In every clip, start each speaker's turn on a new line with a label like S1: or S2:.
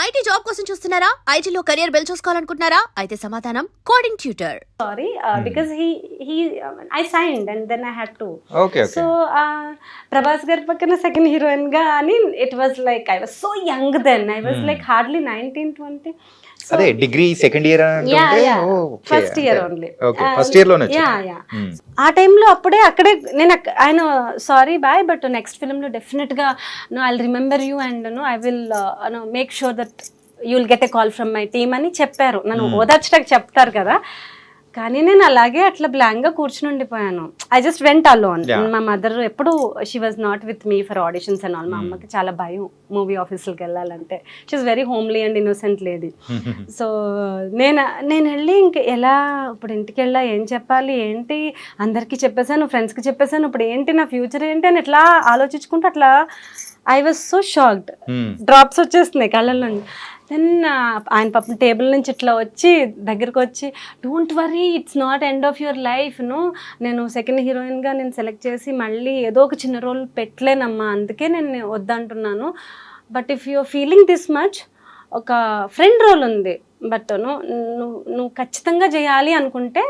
S1: IT job కోసం చూస్తున్నారా? ఐటీలో కెరియర్ బిల్డ్ చూసుకోవాలనుకుంటున్నారా? అయితే సమాధానం coding tutor.
S2: Sorry, because he I signed and then I had to.
S3: Okay.
S2: So Prabhas gar pakkana second heroine ga ani, it was like I was so young then. I was like hardly 19, 20. So,
S3: అదే degree second year
S2: yeah. First year only.
S3: Okay first year లోనే
S2: Yeah. ఆ టైంలో అప్పుడే అక్కడే నేను ఆయన sorry boy but next ఫిల్మ్లో డెఫినెట్గా no I remember you and no I will make sure that you will get a call from my team అని చెప్పారు. నన్ను ఓదార్చడానికి చెప్తారు కదా, కానీ నేను అలాగే అట్లా బ్లాంక్గా కూర్చుని ఉండిపోయాను. I just went alone. మా మదర్ ఎప్పుడు she was not with me for auditions and all. మా అమ్మకి చాలా భయం మూవీ ఆఫీసులకు వెళ్ళాలంటే. She is very homely and innocent lady. So నేను వెళ్ళి ఇంక ఎలా ఇప్పుడు ఇంటికి వెళ్ళా ఏం చెప్పాలి ఏంటి, అందరికీ చెప్పేశాను, ఫ్రెండ్స్కి చెప్పేశాను, ఇప్పుడు ఏంటి నా ఫ్యూచర్ ఏంటి అని ఎట్లా ఆలోచించుకుంటూ అట్లా I was so shocked. Drops వచ్చేస్తున్నాయి కళ్ళల్లో. దెన్ ఆయన పాపం టేబుల్ నుంచి ఇట్లా వచ్చి దగ్గరకు వచ్చి, don't worry, it's not end of your life. నేను సెకండ్ హీరోయిన్గా నేను సెలెక్ట్ చేసి మళ్ళీ ఏదో ఒక చిన్న రోల్ పెట్టలేనమ్మా, అందుకే నేను వద్దంటున్నాను. But if you're feeling this much, ఒక ఫ్రెండ్ రోల్ ఉంది, బట్ నువ్వు ఖచ్చితంగా చేయాలి అనుకుంటే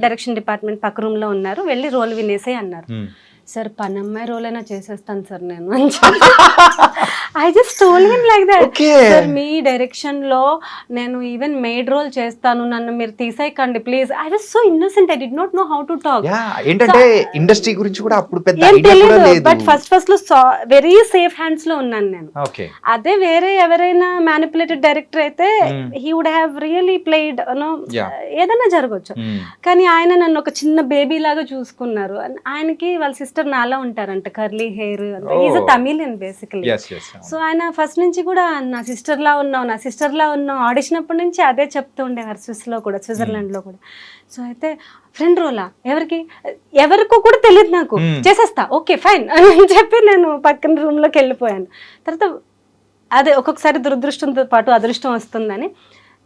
S2: డైరెక్షన్ డిపార్ట్మెంట్ పక్క రూమ్లో ఉన్నారు, వెళ్ళి రోల్ వినేసే అన్నారు. సార్ పని అమ్మాయి రోల్ అయినా చేసేస్తాను సార్ నేను అని I just told him like that. Sir మీ డైరెక్షన్ లో నేను ఈవెన్ మేడ్ రోల్ చేస్తాను, నన్ను మీరు తీసేయకండి please. I was so innocent, I did not know how to talk.
S3: ఏంటంటే ఇండస్ట్రీ గురించి కూడా అప్పుడు పెద్ద
S2: ఏం
S3: ఐడియా కూడా
S2: తెలియదు.
S3: లేదు.
S2: బట్ ఫస్ట్ లో వెరీ సేఫ్ హ్యాండ్స్ లో ఉన్నాను నేను.
S3: ఓకే.
S2: అదే వేరే ఎవరైనా మ్యానిపులేటెడ్ డైరెక్టర్ అయితే he would have really played ఏదైనా జరగచ్చు. కానీ ఆయన నన్ను ఒక చిన్న బేబీ లాగా చూసుకున్నారు. ఆయనకి వాళ్ళ సిస్టర్ నాలా ఉంటారంట, curly hair. Is a Tamilian basically. So ఆయన ఫస్ట్ నుంచి కూడా నా సిస్టర్ లా ఉన్నావు ఆడిషన్ అప్పటి నుంచి అదే చెప్తూ ఉండేవారు. స్విస్లో కూడా, స్విట్జర్లాండ్ లో కూడా. సో అయితే ఫ్రెండ్ రోలా ఎవరికో కూడా తెలియదు నాకు, చేసేస్తా ఓకే ఫైన్ అని చెప్పి నేను పక్కన రూమ్ లోకి వెళ్ళిపోయాను. తర్వాత అదే ఒక్కొక్కసారి దురదృష్టంతో పాటు అదృష్టం వస్తుందని,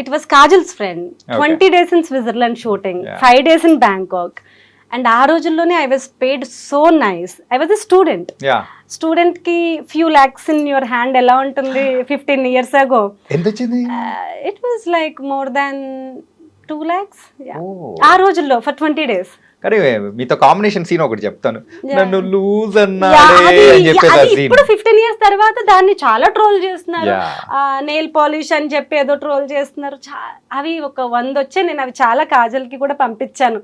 S2: it was Kajal's friend. 20 days in Switzerland shooting, 5 days in Bangkok. And ఆ రోజుల్లోనే I was paid so nice. I was a student కి few lakhs in your hand ఎలా ఉంటుంది 15 years ago?
S3: ఎంత వచ్చింది?
S2: It was like more than 2 lakhs ఆ రోజుల్లో for 20 days.
S3: కానీ మీతో కాంబినేషన్ సీన్ ఒకటి చెప్తాను. నన్ను లూజ్ అన్నాడే అని చెప్పేసి
S2: ఇప్పుడు 15 years తర్వాత దాన్ని చాలా ట్రోల్ చేస్తున్నారు. నెయిల్ పాలిష్ అని చెప్పి ఏదో ట్రోల్ చేస్తున్నారు. అవి ఒక 100 వచ్చాయి. నేను అవి చాలా కాజల్ కి కూడా పంపించాను.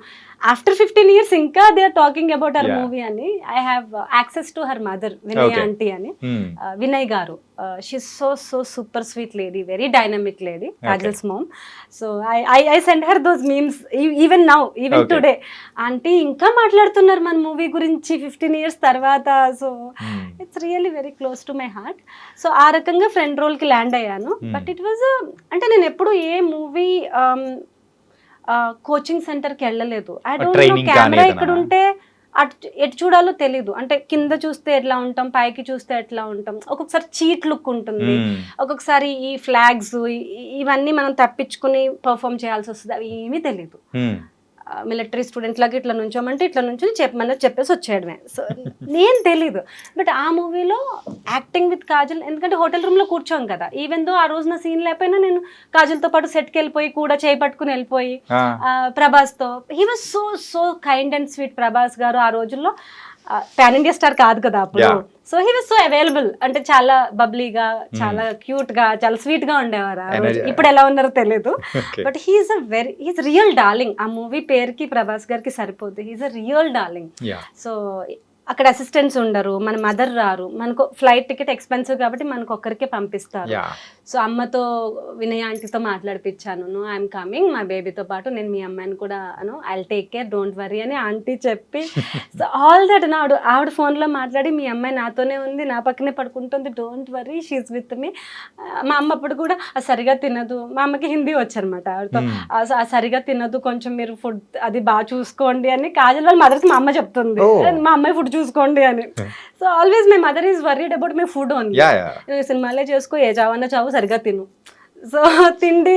S2: ఆఫ్టర్ 15 years ఇంకా they are talking about her movie అని. I have access to her mother, Vinay aunty అని, Vinay garu. She's so super sweet lady, very dynamic lady, Kajal's mom. So I send her those memes even now, even today. Aunty ఇంకా మాట్లాడుతున్నారు మన movie గురించి 15 years తర్వాత. So it's really very close to my heart. సో ఆ రకంగా friend role కి land అయ్యాను. బట్ ఇట్ వాజ్ అంటే నేను ఎప్పుడు ఏ మూవీ కోచింగ్ సెంటర్కి వెళ్ళలేదు. ఐ డోంట్ నో కెమెరా ఇక్కడ ఉంటే ఎటు చూడాలో తెలీదు. అంటే కింద చూస్తే ఎట్లా ఉంటాం, పైకి చూస్తే ఎట్లా ఉంటాం. ఒక్కొక్కసారి చీట్ లుక్ ఉంటుంది, ఒక్కొక్కసారి ఈ ఫ్లాగ్స్ ఇవన్నీ మనం తప్పించుకుని పర్ఫామ్ చేయాల్సి వస్తుంది. అవి ఏమీ తెలీదు. మిలిటరీ స్టూడెంట్ లాగా ఇట్లా నుంచోమంటే ఇట్లా నుంచి చెప్పేసి వచ్చేయడమే. సో నేను తెలీదు. బట్ ఆ మూవీలో యాక్టింగ్ విత్ కాజల్, ఎందుకంటే హోటల్ రూమ్ లో కూర్చోం కదా, ఈవెన్ దో ఆ రోజు నా సీన్ లేకపోయినా నేను కాజల్తో పాటు సెట్కి వెళ్ళిపోయి కూడా చేయి పట్టుకుని వెళ్ళిపోయి ప్రభాస్ తో. He was so kind and sweet Prabhas గారు. ఆ రోజుల్లో పాన్ ఇండియా స్టార్ కాదు కదా అప్పుడు. So he was so available. అంటే చాలా బబ్లీగా, చాలా క్యూట్ గా, చాలా స్వీట్ గా ఉండేవారు. ఇప్పుడు ఎలా ఉన్నారో తెలియదు. But he's real darling. ఆ మూవీ పేరుకి ప్రభాస్ గారికి సరిపోద్ది. He's a real darling. So అక్కడ అసిస్టెంట్స్ ఉండరు, మన మదర్ రారు, మనకు ఫ్లైట్ టికెట్ ఎక్స్పెన్సివ్ కాబట్టి మనకు ఒక్కరికే పంపిస్తారు. సో అమ్మతో, వినయ్ ఆంటీతో మాట్లాడిపించాను, ఐఎమ్ కమింగ్, మా బేబీతో పాటు నేను మీ అమ్మాయిని కూడా I'll take care, don't worry అని ఆంటీ చెప్పి. సో ఆల్ దట్ ఆవిడ ఫోన్లో మాట్లాడి, మీ అమ్మాయి నాతోనే ఉంది, నా పక్కనే పడుకుంటుంది, don't worry, she is with me. మా అమ్మ అప్పుడు కూడా సరిగా తినదు, మా అమ్మకి హిందీ వచ్చనమాట, ఆవిడతో సరిగా తినదు, కొంచెం మీరు ఫుడ్ అది బాగా చూసుకోండి అని కాజల్ వాళ్ళ మదర్కి మా అమ్మ చెప్తుంది, మా అమ్మాయి ఫుడ్ చూసుకోండి అని. So always my mother is worried about my food only. సినిమాలే చేసుకో, ఏ చావన్నా చావు, సరిగా తిను. సో తిండి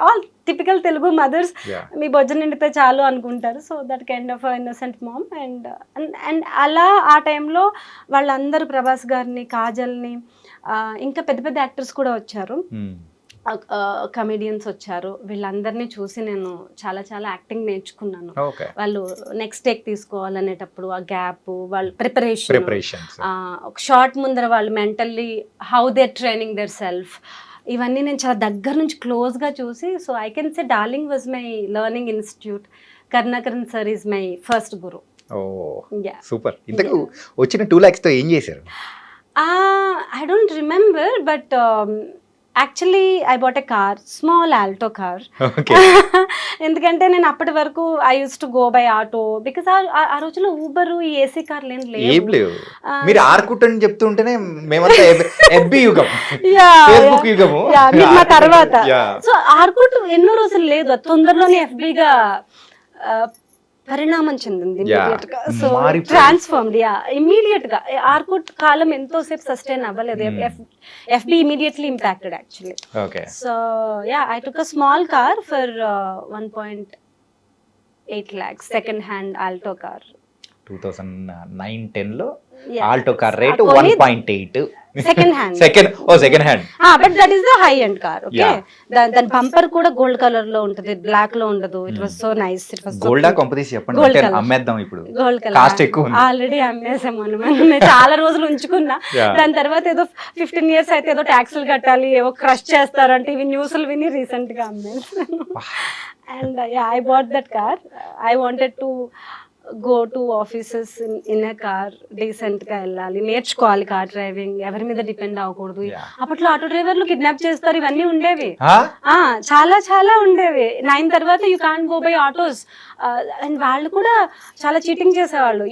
S2: ఆల్ టిపికల్ తెలుగు మదర్స్, మీ బొజ్జ నిండితే చాలు అనుకుంటారు. So that kind of innocent mom. And అలా ఆ టైంలో వాళ్ళందరూ ప్రభాస్ గారిని, కాజల్ని, ఇంకా పెద్ద పెద్ద యాక్టర్స్ కూడా వచ్చారు, కమెడియన్స్ వచ్చారు. వీళ్ళందరినీ చూసి నేను చాలా చాలా యాక్టింగ్ నేర్చుకున్నాను. వాళ్ళు నెక్స్ట్ టేక్ తీసుకోవాలనేటప్పుడు ఆ గ్యాప్, వాళ్ళు ప్రిపరేషన్, ఒక షార్ట్ ముందర వాళ్ళు mentally how they training their self, ఇవన్నీ నేను చాలా దగ్గర నుంచి క్లోజ్గా చూసి, so I can say darling was my learning institute. Karunakaran sir is my first guru.
S3: Super. ఇంతకు వచ్చిన 2 lakhs తో ఏం చేశారు?
S2: I don't remember, but actually I bought a car, small Alto car. ఎందుకంటే నేను అప్పటి వరకు I use to go by auto, because ఆ రోజుల్లో ఊబర్, ఈ ఏసీ కార్లు ఏం లేవు.
S3: మీరు ఆర్కుట్ అని చెప్తుంటేనే మేమంతా ఎఫ్బి యుగం, ఫేస్బుక్ యుగము
S2: మా తర్వాత. సో ఆర్కుట్ ఎన్నో రోజులు లేదు, తొందరలోనే ఎఫ్బిగా పరిణామం చెందింది, సో ట్రాన్స్ఫార్మ్డ్. ఇమ్మీడియట్ గా ఆర్కుట్ కాలం ఎంతోసేపు సస్టైన్ అవ్వలేదు, FB immediately impacted actually. So I took a small car for 1.8 lakhs, second hand Alto car.
S3: 2009-10 లో Alto car rate 1.8
S2: second hand.
S3: Second hand,
S2: but that is the high end car. Okay, దాని bumper కూడా gold colour లో ఉంటది, black లో ఉండదు. It was so nice. It was
S3: gold companies చెప్పండి, అమ్మేద్దాం ఇప్పుడు.
S2: Gold colour cost ఎక్కువ ఉంది, ఆల్రెడీ అమ్మేసాము. నేను చాలా రోజులు ఉంచుకున్నా, దాని తర్వాత ఏదో 15 years అయితే ఏదో ట్యాక్సులు కట్టాలి, ఏవో క్రష్ చేస్తారంటే ఇవి న్యూస్లు విని రీసెంట్ గా అమ్మేసాను. And I bought that car. I wanted to go to offices in a car, decent గా వెళ్ళాలి, నేర్చుకోవాలి కార్ డ్రైవింగ్, ఎవరి మీద డిపెండ్ అవ్వకూడదు. అప్పట్లో ఆటో డ్రైవర్లు కిడ్నాప్ చేస్తారు, ఇవన్నీ ఉండేవి, చాలా చాలా ఉండేవి. 9 తర్వాత you can't go by autos. And వాళ్ళు కూడా చాలా చీటింగ్ చేసేవాళ్ళు.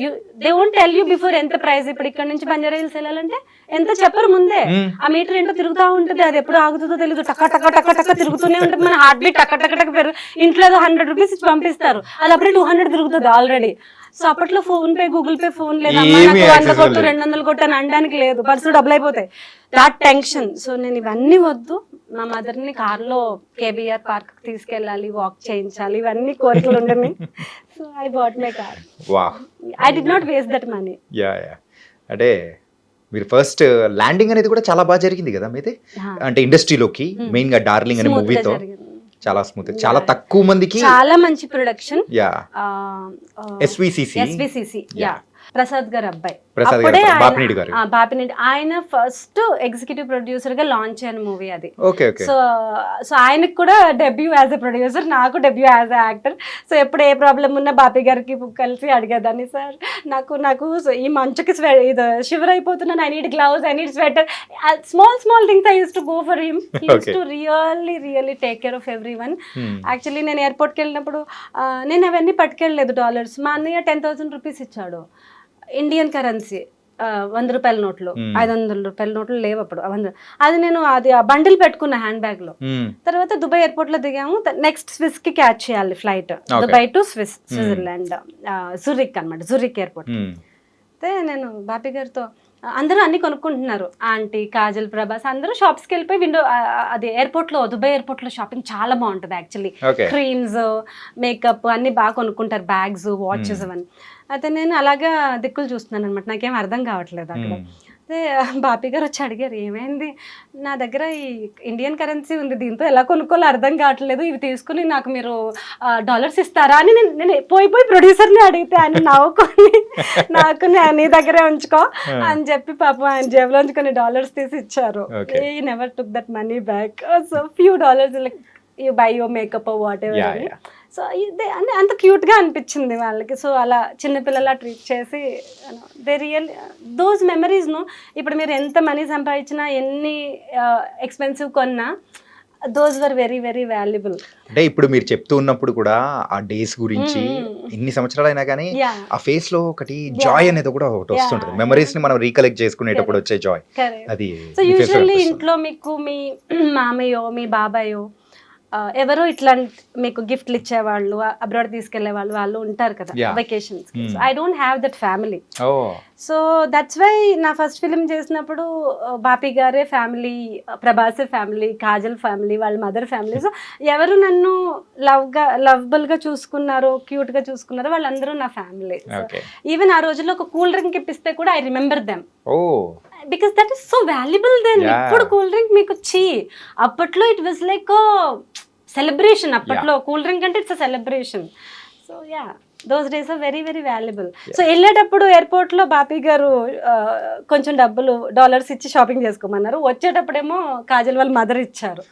S2: They won't tell you before ఎంత ప్రైస్. ఇప్పుడు ఇక్కడ నుంచి బంజారా హిల్స్ వెళ్ళాలంటే ఎంత చెప్పరు ముందే. ఆ మీటర్ ఏంటో తిరుగుతూ ఉంటుంది, అది ఎప్పుడు ఆగుతుందో తెలియదు, టక్క టక్క టక్క టక్క తిరుగుతూనే ఉంటుంది. మన హార్ట్ బీట్ టక్క టక్క టక్క పెరుగు. ఇంట్లో ఏదో 100 rupees ఇచ్చి పంపిస్తారు, అది అప్పుడే 200 తిరుగుతుంది ఆల్రెడీ. సో అప్పట్లో phone pay, Google pay, phone లేదు, 100 కొట్టు 200 కొట్టు అని అనడానికి లేదు, పర్సులు డబ్బులు అయిపోతాయి, దాట్ టెన్షన్. సో నేను ఇవన్నీ వద్దు, మా మదర్ని కార్లో కేబిఆర్ పార్క్ తీసుకెళ్ళాలి, వాక్ చేయించాలి, ఇవన్నీ కోరికలు ఉండని. So I bought my car. I did not waste that money.
S3: అంటే మీరు ఫస్ట్ ల్యాండింగ్ అనేది కూడా చాలా బాగా జరిగింది కదా మీది, అంటే ఇండస్ట్రీలోకి మెయిన్ గా డార్లింగ్ అనే మూవీతో. చాలా స్మూత్, చాలా తక్కువ మందికి,
S2: చాలా మంచి ప్రొడక్షన్.
S3: ఎస్విసిసి
S2: ప్రసాద్ గారు అబ్బాయి, బాపినేడి, ఆయన ఫస్ట్ ఎగ్జిక్యూటివ్ ప్రొడ్యూసర్ గా లాంచ్ అయిన మూవీ అది. సో ఆయనకు కూడా డెబ్యూ యాజ్ ఎ ప్రొడ్యూసర్, నాకు debut as a actor. So ఎప్పుడు ఏ ప్రాబ్లం ఉన్నా బాపి గారికి కలిసి అడిగేదాన్ని, సార్ నాకు ఈ మంచుకి ఇది షివర్ అయిపోతున్నాను, I need gloves, I need sweater, small things I use to go for him. He use to really take care of everyone. Actually నేను ఎయిర్పోర్ట్కి వెళ్ళినప్పుడు నేను అవన్నీ పట్టుకెళ్ళలేదు డాలర్స్. మా అన్నయ్య 10,000 rupees ఇచ్చాడు, ఇండియన్ కరెన్సీ, 100 రూపాయల నోట్లు, 500 రూపాయల నోట్లు లేవు అప్పుడు. అది నేను అది బండిల్ పెట్టుకున్న హ్యాండ్ బ్యాగ్ లో. తర్వాత దుబాయ్ ఎయిర్పోర్ట్ లో దిగాము, నెక్స్ట్ స్విస్ కి క్యాచ్ చేయాలి ఫ్లైట్, దుబాయ్ టు స్విట్జర్లాండ్, జురిక్ అనమాట, జురిక్ ఎయిర్పోర్ట్. అయితే నేను బాపి గారితో, అందరూ అన్ని కొనుక్కుంటున్నారు, ఆంటీ, కాజల్, ప్రభాస్, అందరూ షాప్స్కి వెళ్ళిపోయి విండో, అది ఎయిర్పోర్ట్ లో, దుబాయ్ ఎయిర్పోర్ట్ లో షాపింగ్ చాలా బాగుంటుంది యాక్చువల్లీ. క్రీమ్స్, మేకప్ అన్ని బాగా కొనుక్కుంటారు, బ్యాగ్స్, వాచెస్ అవన్నీ. అయితే నేను అలాగా దిక్కులు చూస్తున్నాను అనమాట, నాకేం అర్థం కావట్లేదు అక్కడ. అయితే బాపి గారు వచ్చి అడిగారు, ఏమైంది, నా దగ్గర ఈ ఇండియన్ కరెన్సీ ఉంది, దీంతో ఎలా కొనుక్కోవాలో అర్థం కావట్లేదు, ఇవి తీసుకుని నాకు మీరు డాలర్స్ ఇస్తారా అని నేను పోయి ప్రొడ్యూసర్ని అడిగితే ఆయన నవ్వుకొని నాకు నీ దగ్గరే ఉంచుకో అని చెప్పి పాపం ఆయన జేబులోంచి కొన్ని డాలర్స్ తీసి ఇచ్చారు. ఈ never took that money back. So few dollars, like you by your makeup what ever అని. సో ఇదే అంటే అంత క్యూట్గా అనిపించింది వాళ్ళకి. సో అలా చిన్నపిల్లలా ట్రీట్ చేసి, దే రియల్ దోస్ మెమరీస్ను. ఇప్పుడు మీరు ఎంత మనీ సంపాదించినా, ఎన్ని ఎక్స్పెన్సివ్ కొన్నా, those were very very valuable.
S3: అంటే ఇప్పుడు మీరు చెప్తూ ఉన్నప్పుడు కూడా ఆ డేస్ గురించి ఎన్ని సంవత్సరాలు అయినా కానీ ఆ ఫేస్ లో ఒకటి జాయ్ అనేది కూడా ఒకటి వస్తుంటది, మెమరీస్ ని మనం రీకలెక్ట్ చేసుకునేటప్పుడు వచ్చే జాయ్ అది.
S2: సో యూజువల్లీ ఇంట్లో మీకు మీ మామయ్యో, మీ బాబాయో, ఎవరో ఇట్లా మీకు గిఫ్ట్లు ఇచ్చేవాళ్ళు, అబ్రాడ్ తీసుకెళ్లే వాళ్ళు ఉంటారు కదా vacations. I don't have that family. So that's why నా ఫస్ట్ ఫిలిం చేసినప్పుడు బాపి గారే ఫ్యామిలీ, ప్రభాసే ఫ్యామిలీ, కాజల్ ఫ్యామిలీ, వాళ్ళ మదర్ ఫ్యామిలీ. సో ఎవరు నన్ను లవబుల్ గా చూసుకున్నారో, క్యూట్ గా చూసుకున్నారో, వాళ్ళందరూ నా ఫ్యామిలీ. ఈవెన్ ఆ రోజుల్లో ఒక కూల్ డ్రింక్ ఇప్పిస్తే కూడా I remember them. Because that is so valuable then.
S3: Yeah.
S2: ఇప్పుడు కూల్ డ్రింక్ మీకు అప్పట్లో ఇట్ వాజ్ లైక్ సెలబ్రేషన్. అప్పట్లో కూల్ డ్రింక్ అంటే it's a celebration. So yeah, those days are very very valuable. So వెళ్ళేటప్పుడు airport లో బాపీ గారు కొంచెం డబ్బులు $1 ఇచ్చి షాపింగ్ చేసుకోమన్నారు. వచ్చేటప్పుడేమో కాజల్ వాళ్ళ మదర్ ఇచ్చారు.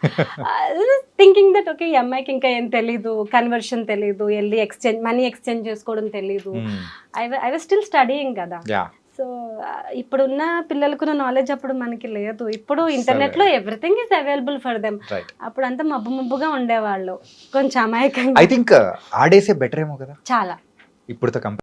S2: థింకింగ్ దట్ ఓకే, ఈ అమ్మాయికి ఇంకా ఏం తెలీదు, కన్వర్షన్ తెలీదు, వెళ్ళి మనీ ఎక్స్చేంజ్ చేసుకోవడం తెలీదు. ఐ వాజ్ స్టిల్ స్టడీయింగ్ కదా. సో ఇప్పుడున్న పిల్లలకున్న నాలెడ్జ్ అప్పుడు మనకి లేదు. ఇప్పుడు ఇంటర్నెట్ లో everything is available for them. అప్పుడు అంతా మబ్బుగా ఉండేవాళ్ళు, కొంచెం అమాయకంగా.
S3: ఐ థింక్ ఆ డేసే బెటర్ ఏమో కదా
S2: చాలా
S3: ఇప్పుడుతో కంపేర్.